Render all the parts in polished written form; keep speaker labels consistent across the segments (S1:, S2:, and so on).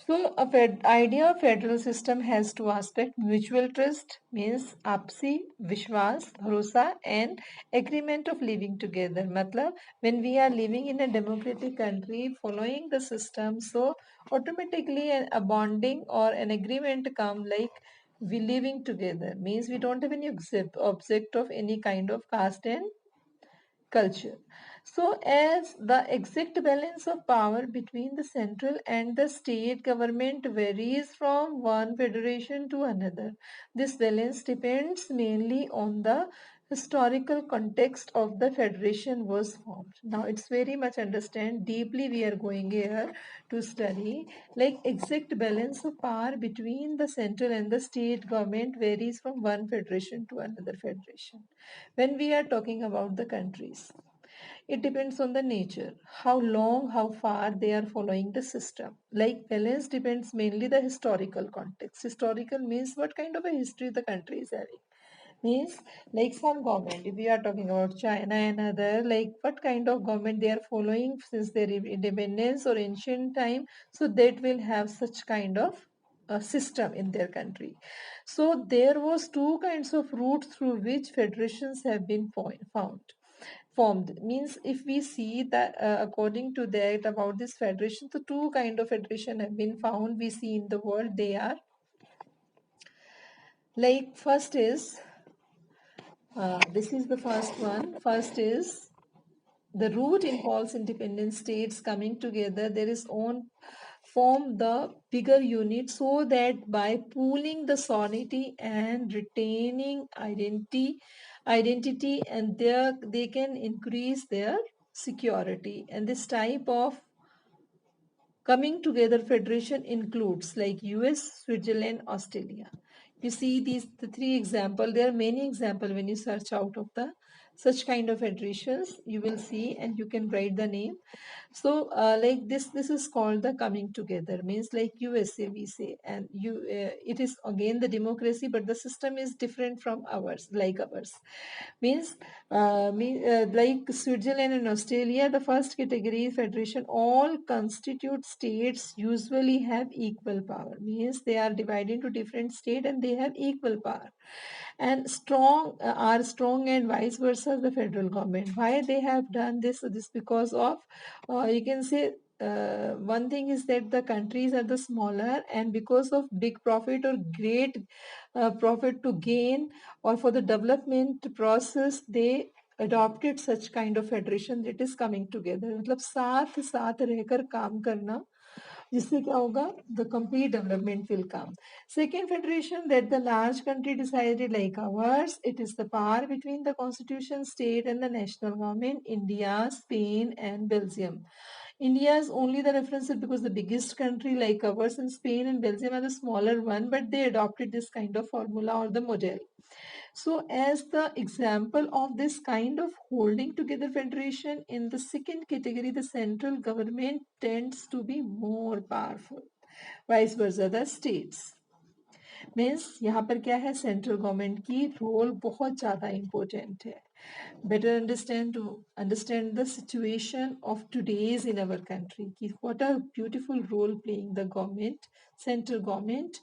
S1: So idea of federal system has two aspects. Mutual trust means आपसी विश्वास, भरोसा and agreement of living together. मतलब when we are living in a democratic country following the system, so automatically a bonding or an agreement come like we living together means we don't have any object of any kind of caste and culture. So, as the exact balance of power between the central and the state government varies from one federation to another, this balance depends mainly on the historical context of the federation was formed. Now, it's very much understand deeply we are going here to study like exact balance of power between the central and the state government varies from one federation to another federation. When we are talking about the countries, it depends on the nature, how long, how far they are following the system. Like balance depends mainly the historical context. Historical means what kind of a history the country is having. Means like some government, if we are talking about China and other, like what kind of government they are following since their independence or ancient time, so that will have such kind of a system in their country. So there was two kinds of routes through which federations have been found formed. Means if we see that according to that about this federation, the two kind of federation have been found we see in the world. They are like first is this is the first one. First is the root involves independent states coming together. There is own form the bigger unit so that by pooling the sovereignty and retaining identity and they can increase their security. And this type of coming together federation includes like US, Switzerland, Australia. You see these the three example. There are many example when you search out of the such kind of federations. You will see and you can write the name. So like this is called the coming together. Means like USA we say, and it is again the democracy, but the system is different from ours, like ours. Means like Switzerland and Australia, the first category federation, all constitute states usually have equal power. Means they are divided into different states and they have equal power. And strong are strong and vice versa the federal government. Why they have done this? This because of you can say one thing is that the countries are the smaller and because of big profit or great profit to gain or for the development process they adopted such kind of federation that is coming together. मतलब साथ साथ रहकर काम करना जिससे क्या होगा the complete development will come. Second federation that the large country decided like ours, it is the power between the constitution state and the national government. India, Spain and Belgium. India is only the reference because the biggest country like ours and Spain and Belgium are the smaller one, but they adopted this kind of formula or the model. So, as the example of this kind of holding together federation, in the second category, the central government tends to be more powerful. Vice versa, the states. Means यहाँ पर क्या है central government की role बहुत ज़्यादा important है better understand the situation of today's in our country what a beautiful role playing the government central government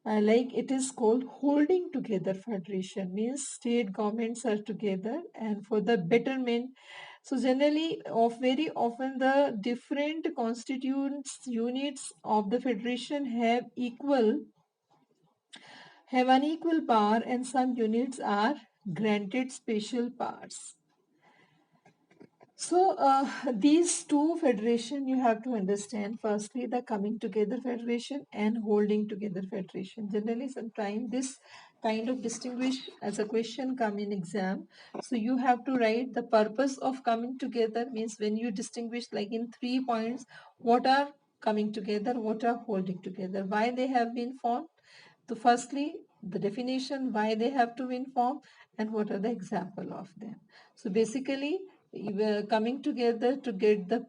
S1: like it is called holding together federation means state governments are together and for the betterment. So generally of very often the different constituents units of the federation have unequal power and some units are granted special powers. So these two federation you have to understand. Firstly, the coming together federation and holding together federation. Generally, sometimes this kind of distinguish as a question come in exam. So you have to write the purpose of coming together means when you distinguish like in 3 points, what are coming together, what are holding together, why they have been formed. So firstly, the definition, why they have to be formed, and what are the example of them. So basically, coming together to get the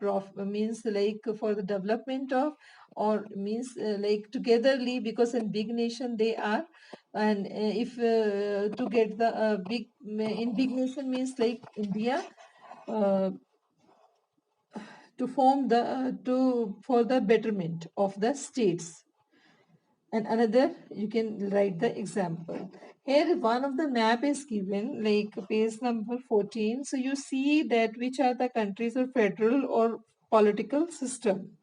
S1: means like for the development of or means like togetherly because in big nation they are and if to get the big in big nation means like India uh, to form the for the betterment of the states. And another, you can write the example. Here one of the map is given, like page number 14. So you see that which are the countries of federal or political system,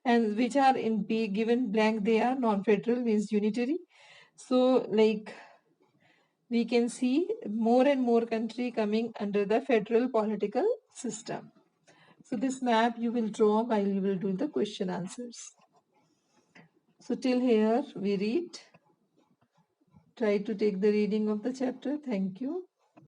S1: and which are in B given blank, they are non-federal, means unitary. So like we can see more and more country coming under the federal political system. So this map you will draw while you will do the question answers. So till here we read. Try to take the reading of the chapter. Thank you.